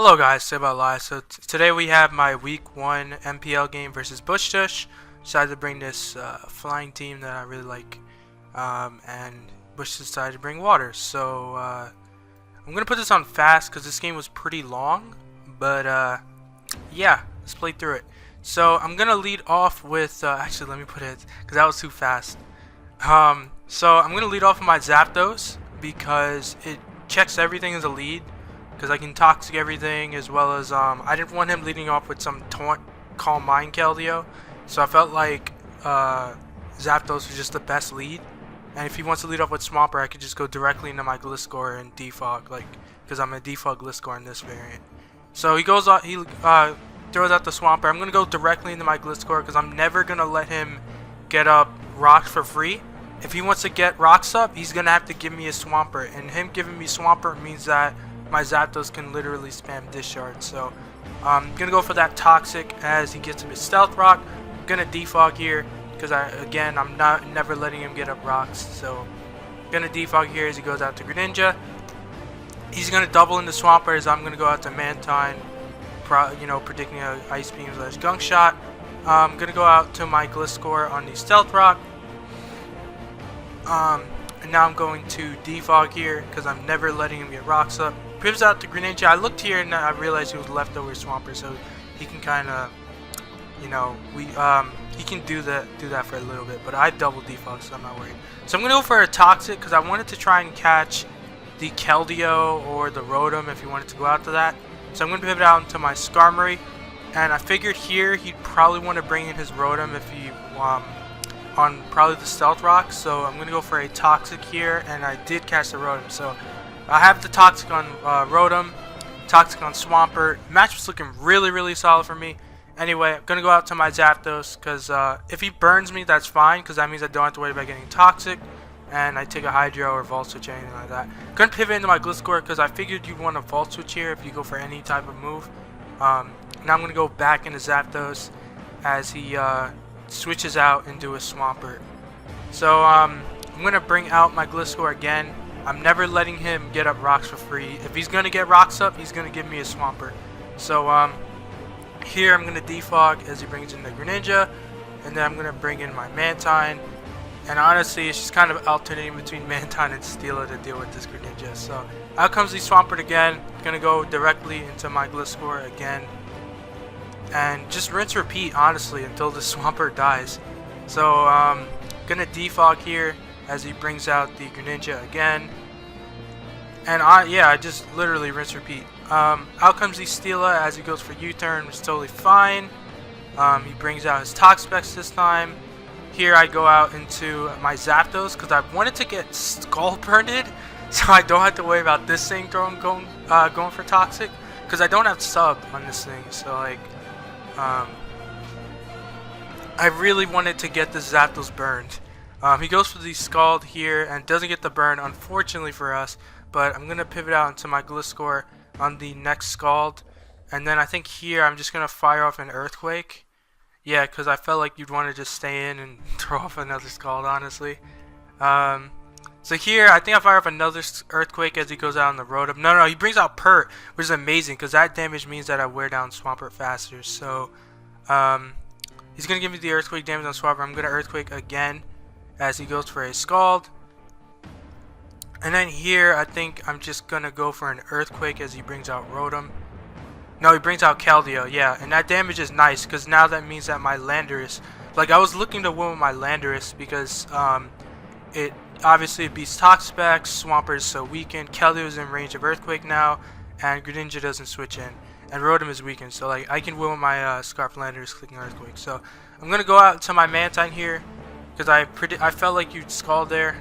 Hello guys, say about live. So today we have my week 1 MPL game versus Bushtush. Decided to bring this flying team that I really like, and Bush decided to bring water. So I'm gonna put this on fast because this game was pretty long, but yeah, let's play through it. So I'm gonna lead off with actually let me put it because that was too fast. So I'm gonna lead off with my Zapdos because it checks everything as a lead. Because I can toxic everything, as well as I didn't want him leading off with some taunt Calm Mind Keldeo, so I felt like Zapdos was just the best lead. And if he wants to lead off with Swampert, I could just go directly into my Gliscor and defog, like, because I'm a defog Gliscor in this variant. So he goes out, he throws out the Swampert. I'm gonna go directly into my Gliscor because I'm never gonna let him get up rocks for free. If he wants to get rocks up, he's gonna have to give me a Swampert, and him giving me Swampert means that my Zapdos can literally spam discharge. So I'm gonna go for that toxic as he gets him his stealth rock. I'm gonna defog here because I'm never letting him get up rocks. So I'm gonna defog here as he goes out to Greninja. He's gonna double into Swampert as I'm gonna go out to Mantine, predicting a Ice Beam / Gunk Shot. I'm gonna go out to my Gliscor on the stealth rock. And now I'm going to defog here because I'm never letting him get rocks up. Pivots out to Greninja. I looked here and I realized he was leftover Swampert, so he can kind of, he can do that for a little bit. But I double defog, so I'm not worried. So I'm gonna go for a Toxic because I wanted to try and catch the Keldeo or the Rotom if he wanted to go out to that. So I'm gonna pivot out into my Skarmory, and I figured here he'd probably want to bring in his Rotom if he on probably the Stealth Rock. So I'm gonna go for a Toxic here, and I did catch the Rotom. So I have the Toxic on Rotom, Toxic on Swampert. Match was looking really solid for me. Anyway, I'm going to go out to my Zapdos because if he burns me, that's fine because that means I don't have to worry about getting Toxic. And I take a Hydro or Volt Switch or anything like that. Going to pivot into my Gliscor because I figured you'd want a Volt Switch here if you go for any type of move. Now I'm going to go back into Zapdos as he switches out into a Swampert. So I'm going to bring out my Gliscor again. I'm never letting him get up rocks for free. If he's going to get rocks up, he's going to give me a Swampert. So here I'm going to defog as he brings in the Greninja. And then I'm going to bring in my Mantine. And honestly, it's just kind of alternating between Mantine and Steela to deal with this Greninja. So out comes the Swampert again. Going to go directly into my Gliscor again. And just rinse repeat, honestly, until the Swampert dies. So going to defog here as he brings out the Greninja again. And I just literally rinse repeat. Out comes the Steela as he goes for U-turn, which is totally fine. He brings out his Toxapex this time. Here I go out into my Zapdos because I wanted to get Skull Burned, so I don't have to worry about this thing going for Toxic, because I don't have sub on this thing. So like, I really wanted to get this Zapdos burned. He goes for the Scald here and doesn't get the burn, unfortunately for us. But I'm going to pivot out into my Gliscor on the next Scald. And then I think here I'm just going to fire off an Earthquake. Yeah, because I felt like you'd want to just stay in and throw off another Scald, honestly. So here I think I fire off another Earthquake as he goes out on the Rotom. No, he brings out Pert, which is amazing because that damage means that I wear down Swampert faster. So he's going to give me the Earthquake damage on Swampert. I'm going to Earthquake again as he goes for a Scald. And then here I think I'm just gonna go for an Earthquake as he brings out Rotom. No, he brings out Keldeo, yeah, and that damage is nice because now that means that my Landorus, like I was looking to win with my Landorus because it obviously beats Toxapex, Swampert is so weakened, Keldeo is in range of Earthquake now, and Greninja doesn't switch in, and Rotom is weakened, so like I can win with my Scarf Landorus clicking Earthquake. So I'm gonna go out to my Mantine here because I felt like you'd Scald there.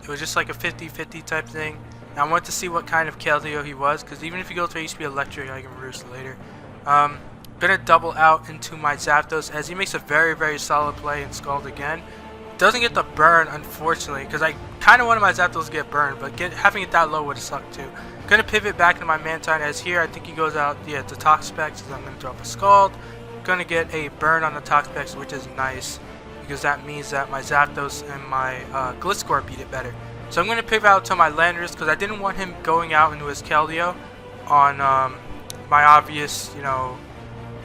It was just like a 50-50 type thing. And I wanted to see what kind of Keldeo he was, because even if you go to HP Electric, I can roost later. Gonna double out into my Zapdos as he makes a very solid play and Scald again. Doesn't get the burn, unfortunately, because I kind of wanted my Zapdos to get burned, but having it that low would have sucked too. Gonna pivot back into my Mantine as here I think he goes out, yeah, to Toxapex, so I'm gonna drop a Scald. Gonna get a burn on the Toxapex, which is nice, because that means that my Zapdos and my Gliscor beat it better. So I'm going to pivot out to my Landorus because I didn't want him going out into his Keldeo on my obvious, you know,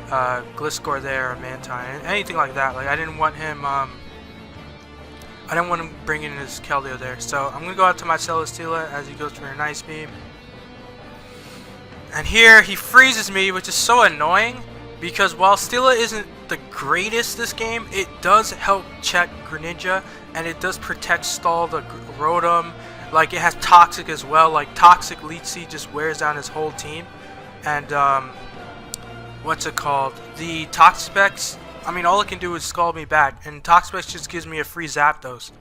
Gliscor there or Mantine, anything like that. Like I didn't want him bringing his Keldeo there. So I'm gonna go out to my Celesteela as he goes for an Ice Beam. And here he freezes me, which is so annoying because while Steela isn't the greatest this game, it does help check Greninja and it does protect stall the Rotom. Like it has Toxic as well. Like Toxic Leech Seed just wears down his whole team. And what's it called? The Toxapex, I mean all it can do is scald me back, and Toxapex just gives me a free Zapdos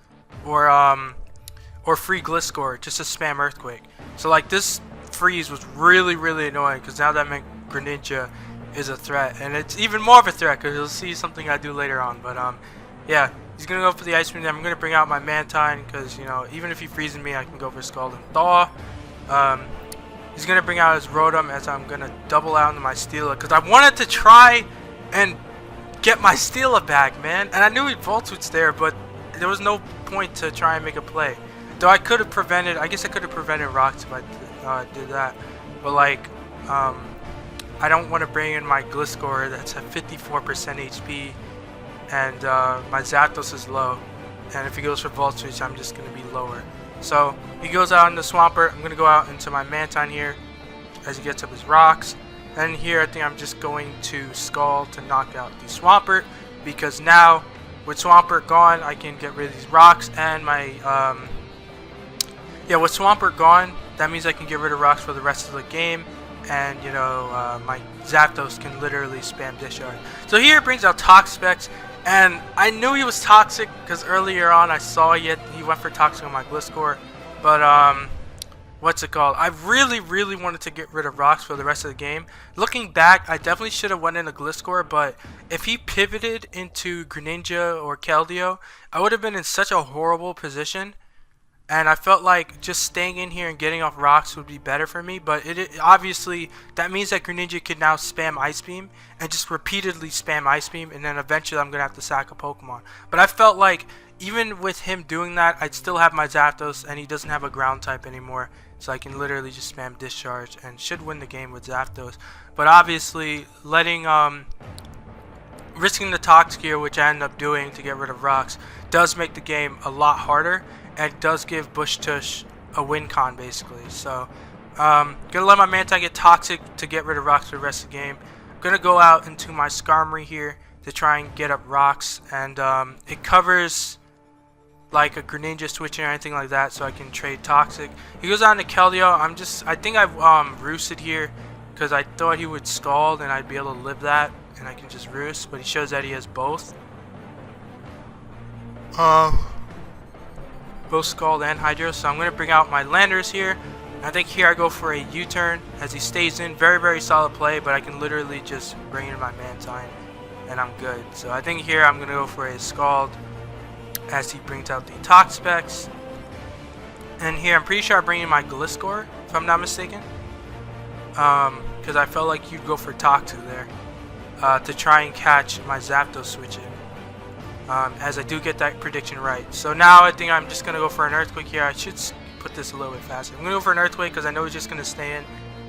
or free Gliscor just to spam Earthquake. So like this freeze was really annoying because now that meant Greninja is a threat, and it's even more of a threat because you'll see something I do later on. But yeah, he's gonna go for the Ice Beam. I'm gonna bring out my Mantine because, you know, even if he freezes me, I can go for Scald and Thaw. He's gonna bring out his Rotom as I'm gonna double out into my Steela because I wanted to try and get my Steela back, man. And I knew he'd Volt Switch there, but there was no point to try and make a play. Though I could have prevented, I guess I could have prevented rocks if I did that. But like, I don't want to bring in my Gliscor that's at 54% HP, and my Zapdos is low. And if he goes for Volt Switch, I'm just going to be lower. So he goes out into Swampert. I'm going to go out into my Mantine here as he gets up his rocks. And here I think I'm just going to Scald to knock out the Swampert, because now with Swampert gone, I can get rid of these rocks and my yeah, with Swampert gone, that means I can get rid of rocks for the rest of the game, and you know, my Zapdos can literally spam Discharge. So here it brings out Toxapex, and I knew he was toxic because earlier on I saw he went for Toxic on my Gliscor, but what's it called? I really wanted to get rid of rocks for the rest of the game. Looking back, I definitely should have went into Gliscor, but if he pivoted into Greninja or Keldeo, I would have been in such a horrible position. And I felt like just staying in here and getting off rocks would be better for me. But it obviously, that means that Greninja could now spam Ice Beam and just repeatedly spam Ice Beam. And then eventually I'm going to have to sack a Pokemon. But I felt like even with him doing that, I'd still have my Zapdos. And he doesn't have a ground type anymore. So I can literally just spam Discharge and should win the game with Zapdos. But obviously, risking the Toxic here, which I ended up doing to get rid of rocks, does make the game a lot harder. And it does give Bushtush a win con, basically. So, gonna let my Mantine get Toxic to get rid of rocks for the rest of the game. Gonna go out into my Skarmory here to try and get up rocks. And it covers like a Greninja switching or anything like that, so I can trade Toxic. He goes on to Keldeo. I think I've roosted here because I thought he would Scald and I'd be able to live that. And I can just roost, but he shows that he has both. Both Scald and Hydro, so I'm going to bring out my Landers here. I think here I go for a U-turn as he stays in. Very solid play, but I can literally just bring in my Mantine and I'm good. So I think here I'm going to go for a Scald as he brings out the Toxapex. And here I'm pretty sure I bring in my Gliscor, if I'm not mistaken. Because I felt like you'd go for Toxic there to try and catch my Zapdos switching. As I do get that prediction right. So now I think I'm just going to go for an Earthquake here. I should put this a little bit faster. I'm going to go for an Earthquake because I know he's just going to stay in.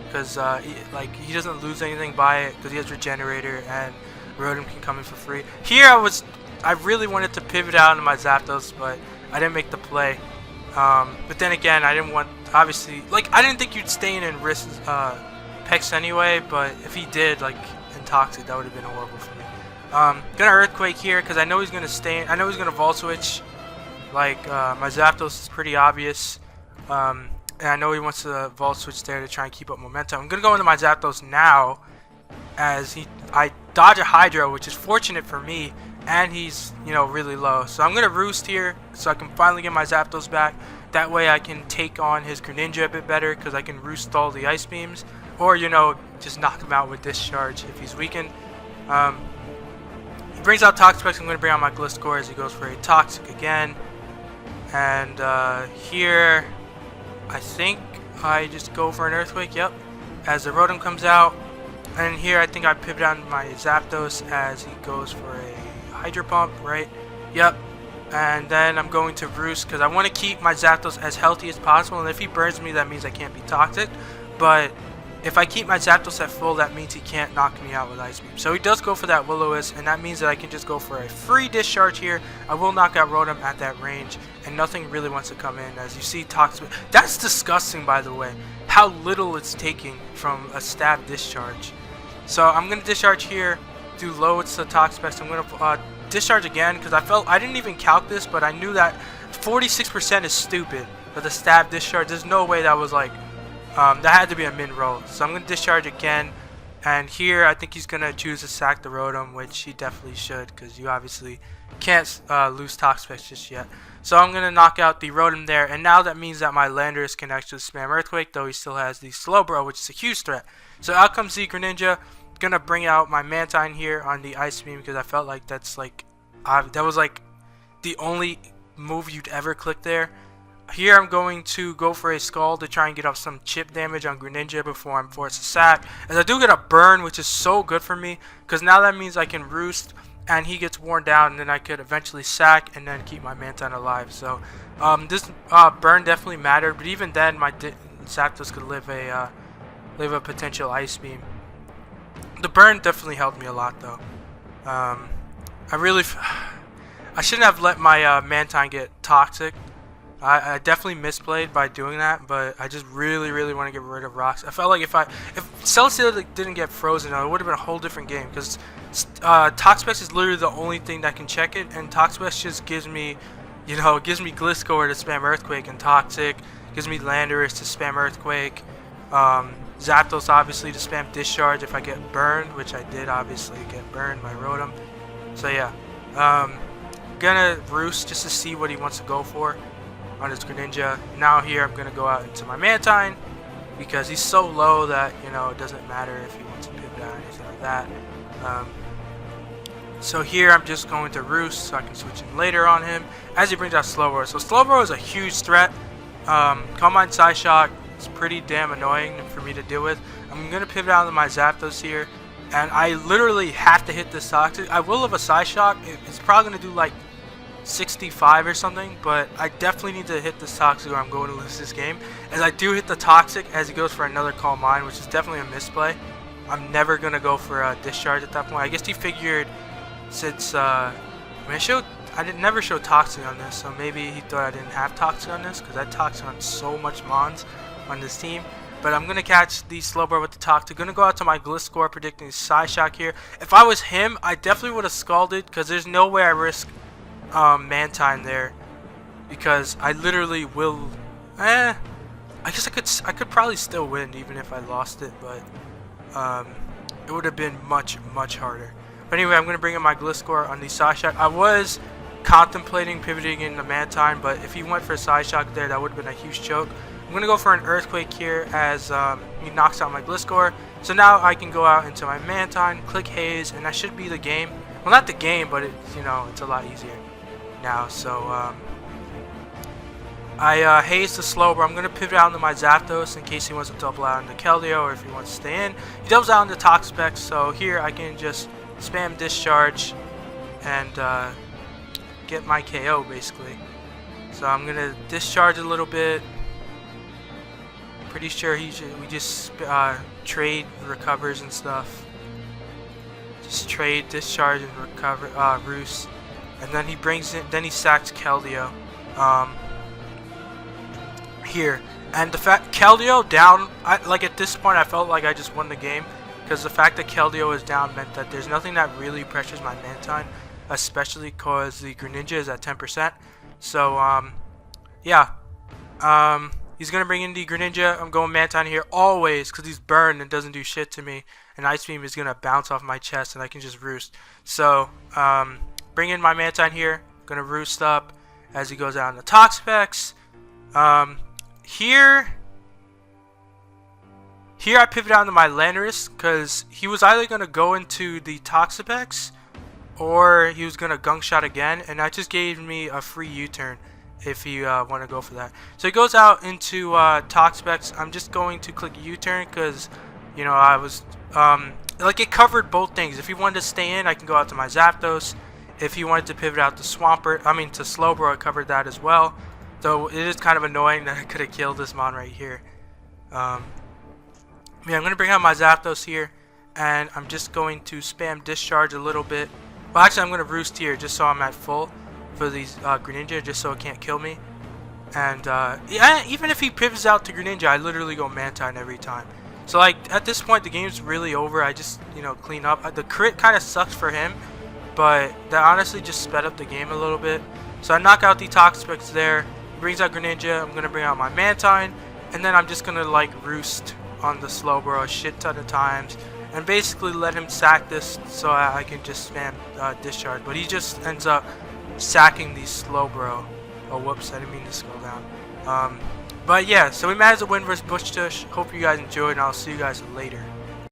Because he doesn't lose anything by it because he has Regenerator and Rotom can come in for free. Here I really wanted to pivot out into my Zapdos, but I didn't make the play. But then again, I didn't want, obviously, like I didn't think you'd stay in and risk Pex anyway, but if he did, like in Toxic, that would have been horrible for me. Gonna Earthquake here because I know he's gonna stay. I know he's gonna Volt Switch. Like my Zapdos is pretty obvious, and I know he wants to Volt Switch there to try and keep up momentum. I'm gonna go into my Zapdos now, as I dodge a Hydro, which is fortunate for me, and he's really low. So I'm gonna Roost here so I can finally get my Zapdos back. That way I can take on his Greninja a bit better because I can Roost all the Ice Beams, or just knock him out with Discharge if he's weakened. He brings out Toxapex. I'm going to bring out my Gliscor as he goes for a Toxic again. And here, I think I just go for an Earthquake, yep. As the Rotom comes out. And here I think I pivot on my Zapdos as he goes for a Hydro Pump, right? Yep. And then I'm going to Roost because I want to keep my Zapdos as healthy as possible. And if he burns me, that means I can't be Toxic. But if I keep my Zapdos at full, that means he can't knock me out with Ice Beam. So he does go for that Will-O-Wisp, and that means that I can just go for a free discharge here. I will knock out Rotom at that range, and nothing really wants to come in. As you see, Toxic. That's disgusting, by the way, how little it's taking from a stab discharge. So I'm going to discharge here, do loads to Toxapex. I'm going to discharge again, because I didn't even calc this, but I knew that 46% is stupid for the stab discharge. There's no way that was like, that had to be a min roll. So I'm going to discharge again. And here I think he's going to choose to sack the Rotom, which he definitely should, because you obviously can't lose Toxapex just yet. So I'm going to knock out the Rotom there. And now that means that my Landorus can actually spam Earthquake, though he still has the Slowbro, which is a huge threat. So out comes the Greninja. Going to bring out my Mantine here on the Ice Beam, because I felt like that was like the only move you'd ever click there. Here I'm going to go for a Scald to try and get up some chip damage on Greninja before I'm forced to sack. As I do get a burn, which is so good for me, because now that means I can Roost and he gets worn down, and then I could eventually sack and then keep my Mantine alive. So this burn definitely mattered, but even then my Zapdos could live a potential Ice Beam. The burn definitely helped me a lot, though. I shouldn't have let my Mantine get toxic. I definitely misplayed by doing that, but I just really want to get rid of rocks. I felt like if Celesteela didn't get frozen, it would have been a whole different game, because Toxapex is literally the only thing that can check it, and Toxapex just gives me, it gives me Gliscor to spam Earthquake and Toxic, gives me Landorus to spam Earthquake, Zapdos obviously to spam Discharge if I get burned, which I did obviously get burned by Rotom. So yeah, gonna Roost just to see what he wants to go for on his Greninja. Now here I'm gonna go out into my Mantine, because he's so low that it doesn't matter if he wants to pivot out or anything like that. So here I'm just going to Roost so I can switch in later on him as he brings out Slowbro. So Slowbro is a huge threat. Calm Mind Psyshock is pretty damn annoying for me to deal with. I'm gonna pivot out into my Zapdos here, and I literally have to hit this Toxic. I will have a Psyshock. It's probably gonna do like 65 or something, but I definitely need to hit this Toxic or I'm going to lose this game. As I do hit the Toxic as he goes for another Calm Mind, which is definitely a misplay. I'm never going to go for a Discharge at that point. I guess he figured, since I never show Toxic on this, so maybe he thought I didn't have Toxic on this, because I Toxic on so much Mons on this team. But I'm going to catch the Slowbro with the Toxic. Going to go out to my Gliscor, predicting Psyshock here. If I was him, I definitely would have Scalded, because there's no way I risk Mantine there, because I literally will. I guess I could probably still win even if I lost it, but it would have been much harder. But anyway, I'm gonna bring in my Gliscor on the Psyshock. I was contemplating pivoting in the Mantine, but if he went for a Psyshock there, that would have been a huge choke. I'm gonna go for an Earthquake here as he knocks out my Gliscor. So now I can go out into my Mantine, click Haze, and that should be the game. Well, not the game, but it's a lot easier now. So I Haze the Slowbro. I'm going to pivot out into my Zapdos in case he wants to double out into Keldeo, or if he wants to stay in. He doubles out into Toxapex, so here I can just spam Discharge and get my KO basically. So I'm going to Discharge a little bit. Pretty sure we just trade recovers and stuff. Just trade, Discharge, and recover, Roost. And then he brings in, then he sacks Keldeo here. And the fact Keldeo down, like at this point I felt like I just won the game, because the fact that Keldeo is down meant that there's nothing that really pressures my Mantine, especially because the Greninja is at 10%. So yeah, he's gonna bring in the Greninja. I'm going Mantine here always, because he's burned and doesn't do shit to me, and Ice Beam is gonna bounce off my chest and I can just Roost. So bring in my Mantine here, gonna Roost up as he goes out in the Toxapex. Here I pivot out into my Landorus, because he was either gonna go into the Toxapex or he was gonna Gunk Shot again, and that just gave me a free U-turn if you want to go for that. So he goes out into Toxapex. I'm just going to click U-turn, because I was like, it covered both things. If he wanted to stay in, I can go out to my Zapdos. If he wanted to pivot out to to Slowbro, I covered that as well. So it is kind of annoying that I could have killed this Mon right here. Yeah, I'm going to bring out my Zapdos here, and I'm just going to spam discharge a little bit. Well, actually, I'm going to roost here just so I'm at full for these Greninja, just so it can't kill me. And yeah, even if he pivots out to Greninja, I literally go Mantine every time. So like at this point, the game's really over. I just clean up. The crit kind of sucks for him, but that honestly just sped up the game a little bit. So I knock out the Toxapex there. He brings out Greninja. I'm gonna bring out my Mantine, and then I'm just gonna like roost on the Slowbro a shit ton of times, and basically let him sack this so I can just spam discharge. But he just ends up sacking the Slowbro. Oh, whoops, I didn't mean to scroll down. But yeah, so we managed to win versus Bushtush. Hope you guys enjoyed, and I'll see you guys later.